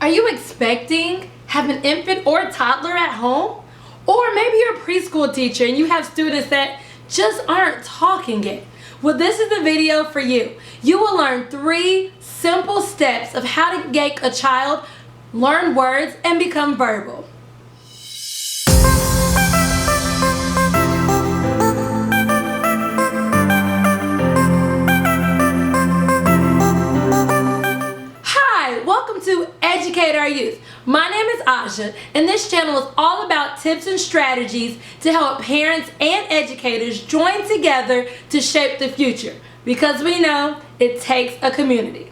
Are you expecting have an infant or toddler at home? Or maybe you're a preschool teacher and you have students that just aren't talking yet. Well, this is the video for you. You will learn 3 simple steps of how to make a child learn words and become verbal. Welcome to Educate Our Youth. My name is Aja, and this channel is all about tips and strategies to help parents and educators join together to shape the future, because we know it takes a community.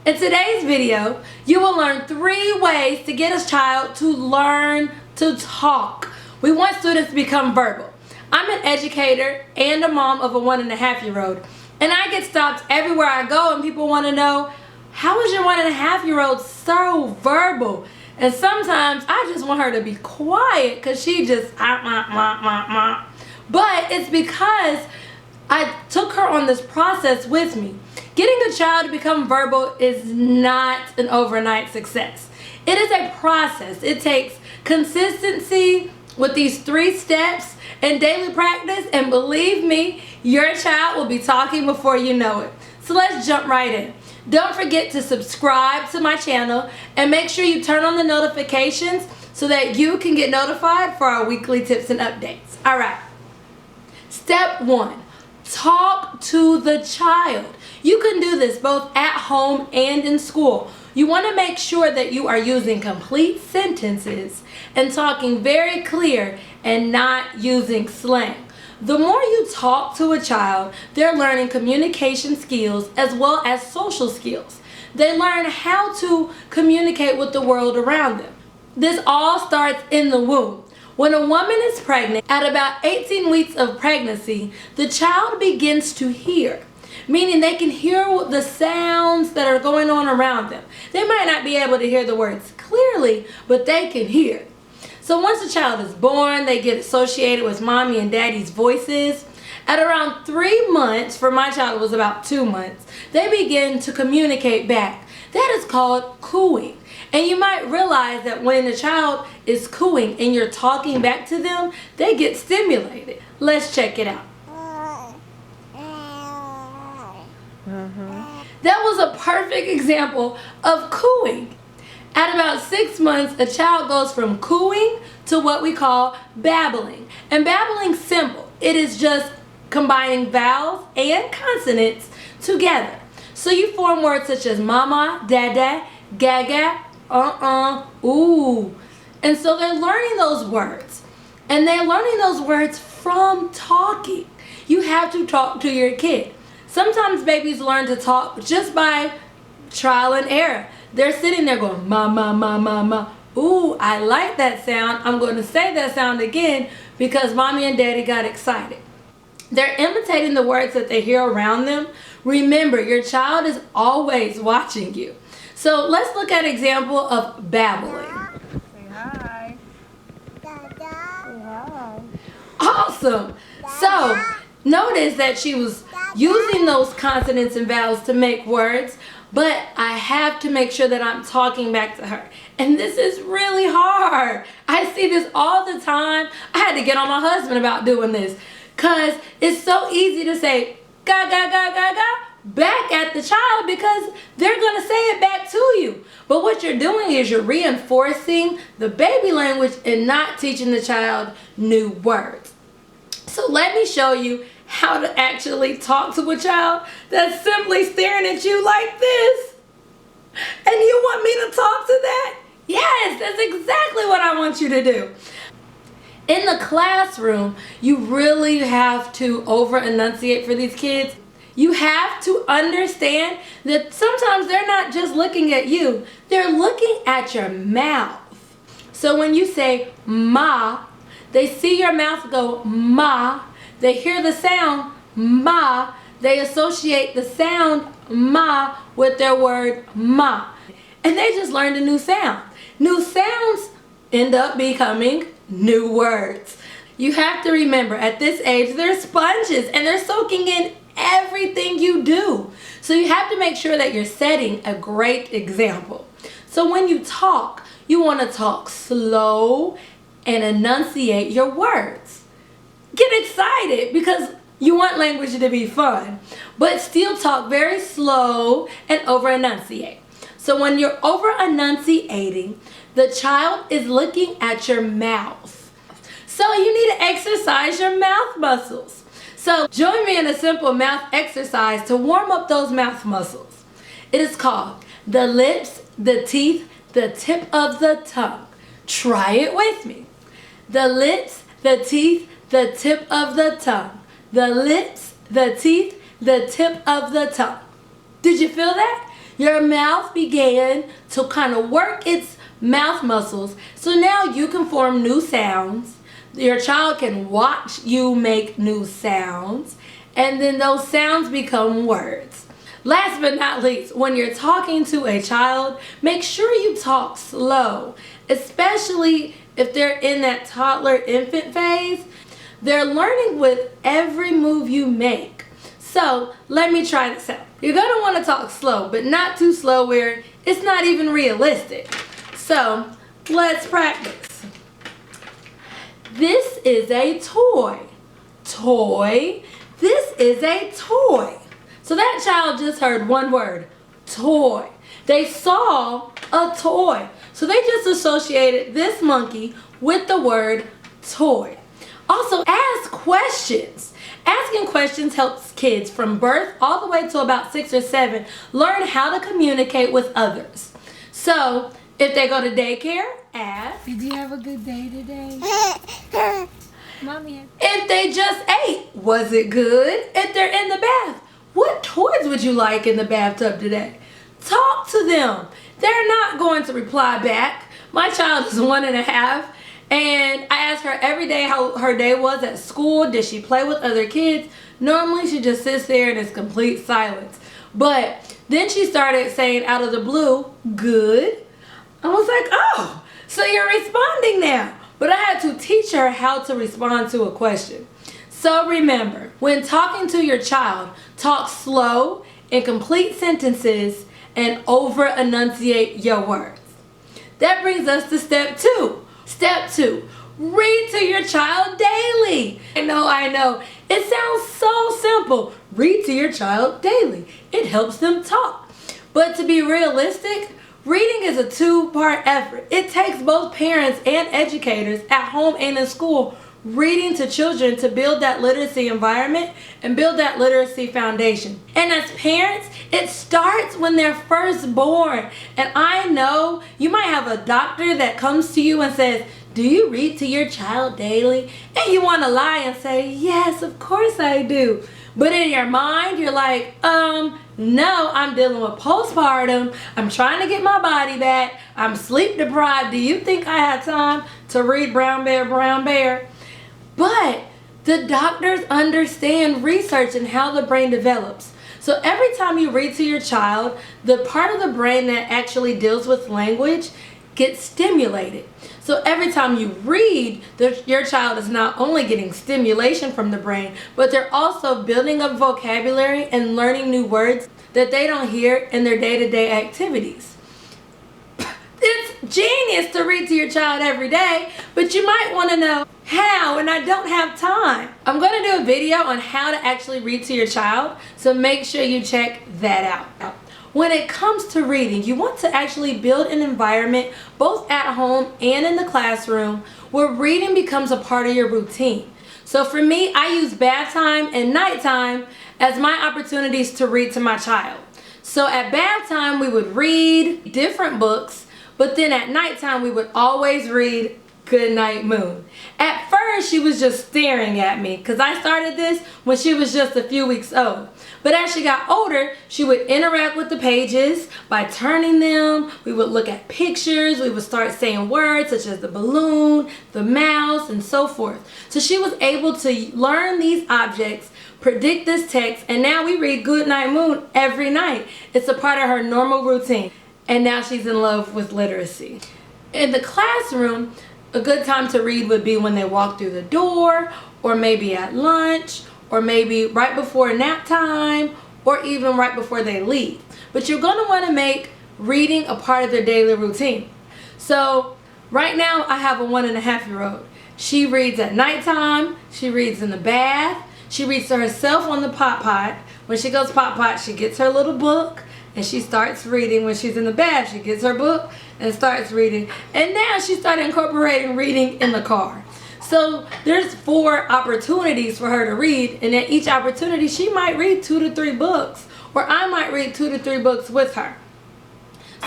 In today's video, you will learn 3 ways to get a child to learn to talk. We want students to become verbal. I'm an educator and a mom of a 1.5-year-old, and I get stopped everywhere I go and people want to know, how is your 1.5-year-old so verbal? And sometimes I just want her to be quiet because she just But it's because I took her on this process with me. Getting a child to become verbal is not an overnight success. It is a process. It takes consistency with these 3 steps and daily practice, and believe me, your child will be talking before you know it. So let's jump right in. Don't forget to subscribe to my channel and make sure you turn on the notifications so that you can get notified for our weekly tips and updates. Alright, step 1, talk to the child. You can do this both at home and in school. You want to make sure that you are using complete sentences and talking very clear and not using slang. The more you talk to a child, they're learning communication skills as well as social skills. They learn how to communicate with the world around them. This all starts in the womb. When a woman is pregnant, at about 18 weeks of pregnancy, the child begins to hear, meaning they can hear the sounds that are going on around them. They might not be able to hear the words clearly, but they can hear. So once a child is born, they get associated with mommy and daddy's voices. At around 3 months, for my child it was about 2 months, they begin to communicate back. That is called cooing. And you might realize that when a child is cooing and you're talking back to them, they get stimulated. Let's check it out. That was a perfect example of cooing. At about 6 months, a child goes from cooing to what we call babbling. And babbling's simple. It is just combining vowels and consonants together. So you form words such as mama, dada, gaga, ooh. And so they're learning those words. And they're learning those words from talking. You have to talk to your kid. Sometimes babies learn to talk just by trial and error. They're sitting there going, ma, ma, ma, ma, ma. Ooh, I like that sound. I'm going to say that sound again because mommy and daddy got excited. They're imitating the words that they hear around them. Remember, your child is always watching you. So let's look at an example of babbling. Say hi. Say hi. Awesome. So notice that she was using those consonants and vowels to make words, but I have to make sure that I'm talking back to her. And this is really hard. I see this all the time. I had to get on my husband about doing this because it's so easy to say ga ga ga ga ga back at the child because they're going to say it back to you. But what you're doing is you're reinforcing the baby language and not teaching the child new words. So let me show you how to actually talk to a child that's simply staring at you like this. And you want me to talk to that? Yes, that's exactly what I want you to do. In the classroom, you really have to over-enunciate for these kids. You have to understand that sometimes they're not just looking at you, they're looking at your mouth. So when you say ma, they see your mouth go ma. They hear the sound ma, they associate the sound ma with their word ma. And they just learned a new sound. New sounds end up becoming new words. You have to remember, at this age, they're sponges and they're soaking in everything you do. So you have to make sure that you're setting a great example. So when you talk, you want to talk slow and enunciate your words. Get excited because you want language to be fun, but still talk very slow and over enunciate. So when you're over enunciating, the child is looking at your mouth. So you need to exercise your mouth muscles. So join me in a simple mouth exercise to warm up those mouth muscles. It is called the lips, the teeth, the tip of the tongue. Try it with me. The lips, the teeth, the tip of the tongue. The lips, the teeth, the tip of the tongue. Did you feel that? Your mouth began to kind of work its mouth muscles. So now you can form new sounds. Your child can watch you make new sounds. And then those sounds become words. Last but not least, when you're talking to a child, make sure you talk slow. Especially if they're in that toddler infant phase. They're learning with every move you make. So let me try this out. You're going to want to talk slow, but not too slow where it's not even realistic. So let's practice. This is a toy. Toy. This is a toy. So that child just heard one word, toy. They saw a toy. So they just associated this monkey with the word toy. Also, ask questions. Asking questions helps kids from birth all the way to about 6 or 7 learn how to communicate with others. So, if they go to daycare, ask, Did you have a good day today? Mommy. If they just ate, was it good? If they're in the bath, what toys would you like in the bathtub today? Talk to them. They're not going to reply back. My child is 1.5. And I ask her every day how her day was at school. Did she play with other kids? Normally she just sits there and it's complete silence. But then she started saying out of the blue, good. I was like, oh, so you're responding now. But I had to teach her how to respond to a question. So remember, when talking to your child, talk slow in complete sentences and over enunciate your words. That brings us to step 2. Step 2, read to your child daily. I know. It sounds so simple. Read to your child daily. It helps them talk. But to be realistic, reading is a 2-part effort. It takes both parents and educators at home and in school reading to children to build that literacy environment and build that literacy foundation. And as parents, it starts when they're first born. And I know you might have a doctor that comes to you and says, do you read to your child daily? And you want to lie and say, yes, of course I do. But in your mind, you're like, no, I'm dealing with postpartum. I'm trying to get my body back. I'm sleep deprived. Do you think I have time to read Brown Bear, Brown Bear? But the doctors understand research and how the brain develops. So every time you read to your child, the part of the brain that actually deals with language gets stimulated. So every time you read, your child is not only getting stimulation from the brain, but they're also building up vocabulary and learning new words that they don't hear in their day-to-day activities. It's genius to read to your child every day, but you might want to know how, and I don't have time. I'm going to do a video on how to actually read to your child, so make sure you check that out. When it comes to reading, you want to actually build an environment both at home and in the classroom where reading becomes a part of your routine. So for me, I use bath time and nighttime as my opportunities to read to my child. So at bath time, we would read different books, but then at nighttime, we would always read Goodnight Moon. At first, she was just staring at me because I started this when she was just a few weeks old. But as she got older, she would interact with the pages by turning them. We would look at pictures. We would start saying words such as the balloon, the mouse, and so forth. So she was able to learn these objects, predict this text, and now we read Goodnight Moon every night. It's a part of her normal routine. And now she's in love with literacy. In the classroom, a good time to read would be when they walk through the door, or maybe at lunch, or maybe right before nap time, or even right before they leave. But you're going to want to make reading a part of their daily routine. So right now I have a 1.5-year-old. She reads at nighttime, she reads in the bath, she reads to herself on the pot. When she goes pot, she gets her little book and she starts reading. When she's in the bath, she gets her book and starts reading. And now she started incorporating reading in the car. So there's 4 opportunities for her to read, and at each opportunity she might read 2 to 3 books, or I might read 2 to 3 books with her.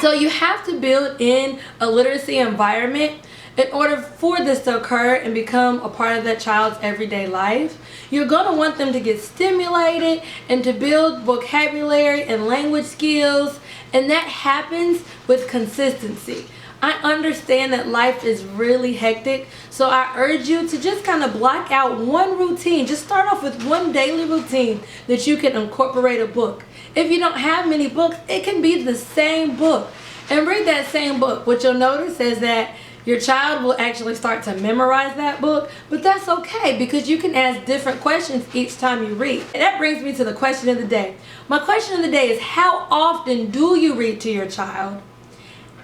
So you have to build in a literacy environment in order for this to occur and become a part of that child's everyday life. You're going to want them to get stimulated and to build vocabulary and language skills, and that happens with consistency. I understand that life is really hectic, so I urge you to just kind of block out one routine. Just start off with one daily routine that you can incorporate a book. If you don't have many books, it can be the same book. And read that same book. What you'll notice is that your child will actually start to memorize that book, but that's okay because you can ask different questions each time you read. And that brings me to the question of the day. My question of the day is, how often do you read to your child?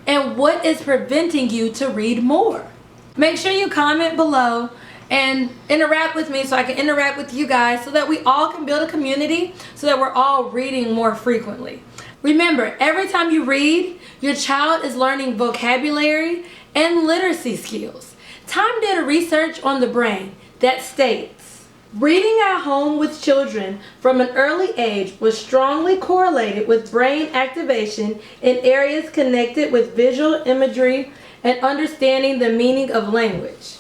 And what is preventing you to read more? Make sure you comment below and interact with me so I can interact with you guys so that we all can build a community so that we're all reading more frequently. Remember, every time you read, your child is learning vocabulary and literacy skills. Time did a research on the brain that states, reading at home with children from an early age was strongly correlated with brain activation in areas connected with visual imagery and understanding the meaning of language.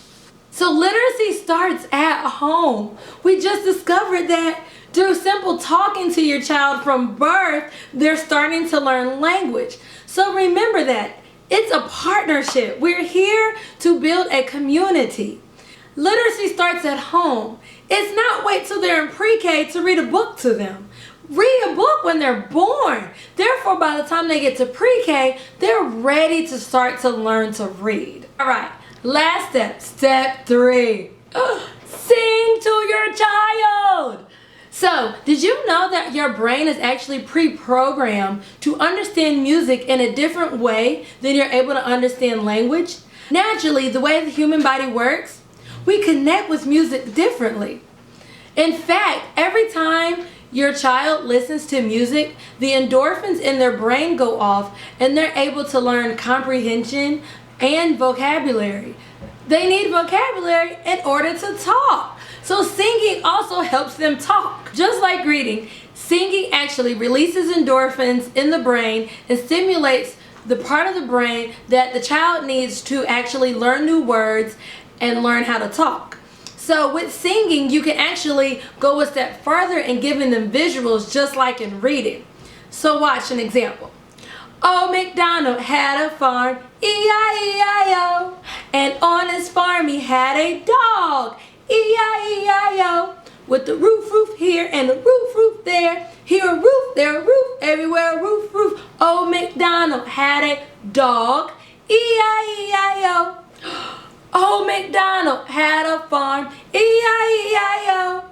So literacy starts at home. We just discovered that through simple talking to your child from birth, they're starting to learn language. So remember that. It's a partnership. We're here to build a community. Literacy starts at home. It's not wait till they're in pre-K to read a book to them. Read a book when they're born. Therefore, by the time they get to pre-K, they're ready to start to learn to read. All right, last step, step 3. Sing to your child. So, did you know that your brain is actually pre-programmed to understand music in a different way than you're able to understand language? Naturally, the way the human body works, we connect with music differently. In fact, every time your child listens to music, the endorphins in their brain go off and they're able to learn comprehension and vocabulary. They need vocabulary in order to talk. So singing also helps them talk. Just like reading, singing actually releases endorphins in the brain and stimulates the part of the brain that the child needs to actually learn new words and learn how to talk. So with singing, you can actually go a step further in giving them visuals just like in reading. So watch an example. Old MacDonald had a farm, E-I-E-I-O, and on his farm he had a dog, E-I-E-I-O, with the roof here and the roof there. Here a roof, there a roof, everywhere a roof. Old MacDonald had a dog, E-I-E-I-O. Old MacDonald had a farm, E-I-E-I-O,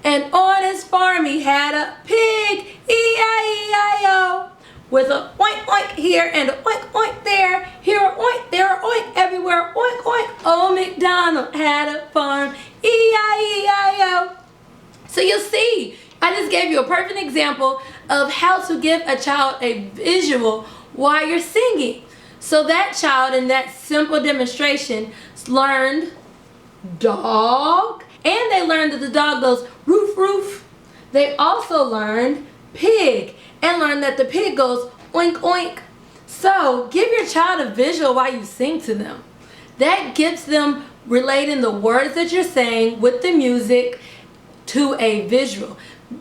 and on his farm he had a pig, E-I-E-I-O, with a oink oink here and a oink oink there. Here a oink, there a oink, everywhere oink oink. Old MacDonald had a farm, E-I-E-I-O. So you see, I just gave you a perfect example of how to give a child a visual while you're singing. So that child in that simple demonstration learned dog, and they learned that the dog goes roof roof. They also learned pig and learned that the pig goes oink oink. So give your child a visual while you sing to them. That gets them relating the words that you're saying with the music to a visual.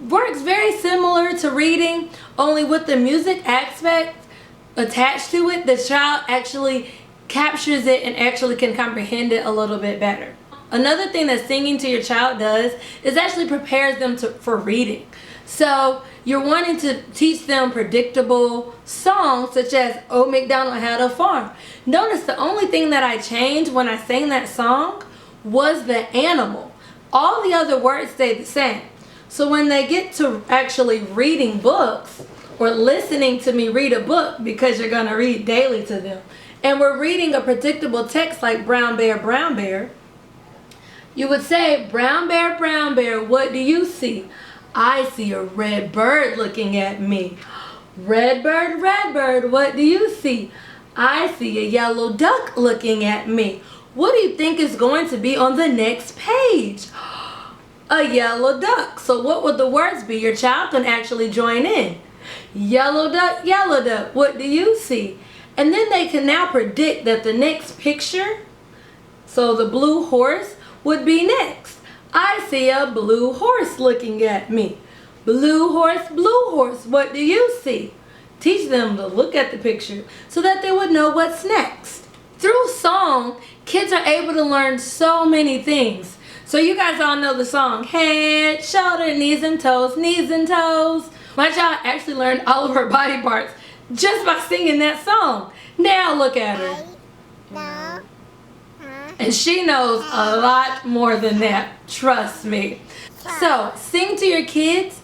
Works very similar to reading, only with the music aspect attached to it, the child actually captures it and actually can comprehend it a little bit better. Another thing that singing to your child does is actually prepares them for reading. So you're wanting to teach them predictable songs such as Old MacDonald Had a Farm. Notice the only thing that I changed when I sang that song was the animal. All the other words stayed the same. So when they get to actually reading books or listening to me read a book, because you're going to read daily to them, and we're reading a predictable text like brown bear, you would say, brown bear, what do you see? I see a red bird looking at me. Red bird, what do you see? I see a yellow duck looking at me. What do you think is going to be on the next page? A yellow duck. So what would the words be? Your child can actually join in. Yellow duck, what do you see? And then they can now predict that the next picture, so the blue horse, would be next. I see a blue horse looking at me. Blue horse, what do you see? Teach them to look at the picture so that they would know what's next. Through song, kids are able to learn so many things. So you guys all know the song, head, shoulder, knees and toes, knees and toes. My child actually learned all of her body parts just by singing that song. Now look at her. And she knows a lot more than that, trust me. So sing to your kids,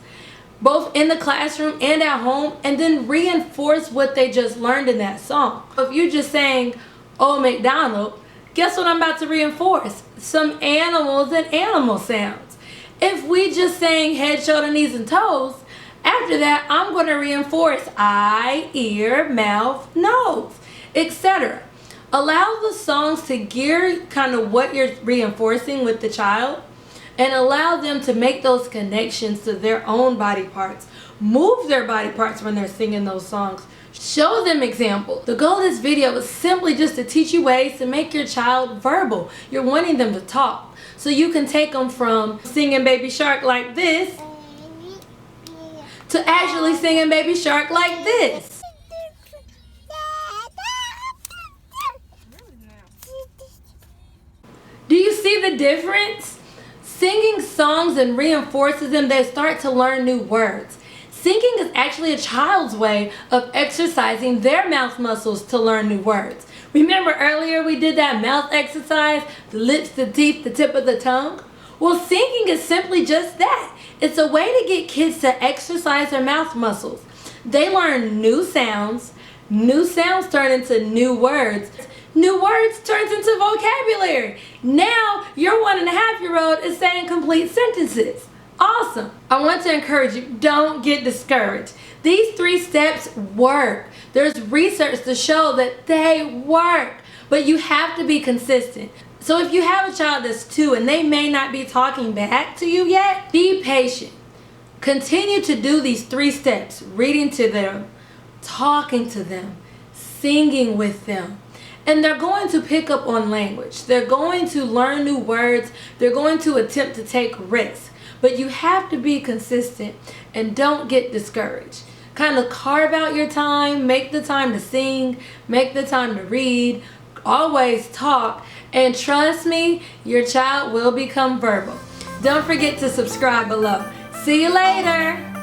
both in the classroom and at home, and then reinforce what they just learned in that song. If you just sang, "Oh McDonald," guess what I'm about to reinforce? Some animals and animal sounds. If we just sang head, shoulder, knees, and toes, after that I'm going to reinforce eye, ear, mouth, nose, etc. Allow the songs to gear kind of what you're reinforcing with the child, and allow them to make those connections to their own body parts. Move their body parts when they're singing those songs. Show them examples. The goal of this video is simply just to teach you ways to make your child verbal. You're wanting them to talk. So you can take them from singing Baby Shark like this to actually singing Baby Shark like this. Do you see the difference? Singing songs and reinforces them, they start to learn new words. Singing is actually a child's way of exercising their mouth muscles to learn new words. Remember earlier we did that mouth exercise, the lips, the teeth, the tip of the tongue? Well, singing is simply just that. It's a way to get kids to exercise their mouth muscles. They learn new sounds turn into new words. New words turns into vocabulary. Now your 1.5-year-old is saying complete sentences. Awesome. I want to encourage you, don't get discouraged. These 3 steps work. There's research to show that they work, but you have to be consistent. So if you have a child that's 2 and they may not be talking back to you yet, be patient. Continue to do these 3 steps, reading to them, talking to them, singing with them. And they're going to pick up on language. They're going to learn new words. They're going to attempt to take risks. But you have to be consistent and don't get discouraged. Kind of carve out your time. Make the time to sing. Make the time to read. Always talk. And trust me, your child will become verbal. Don't forget to subscribe below. See you later.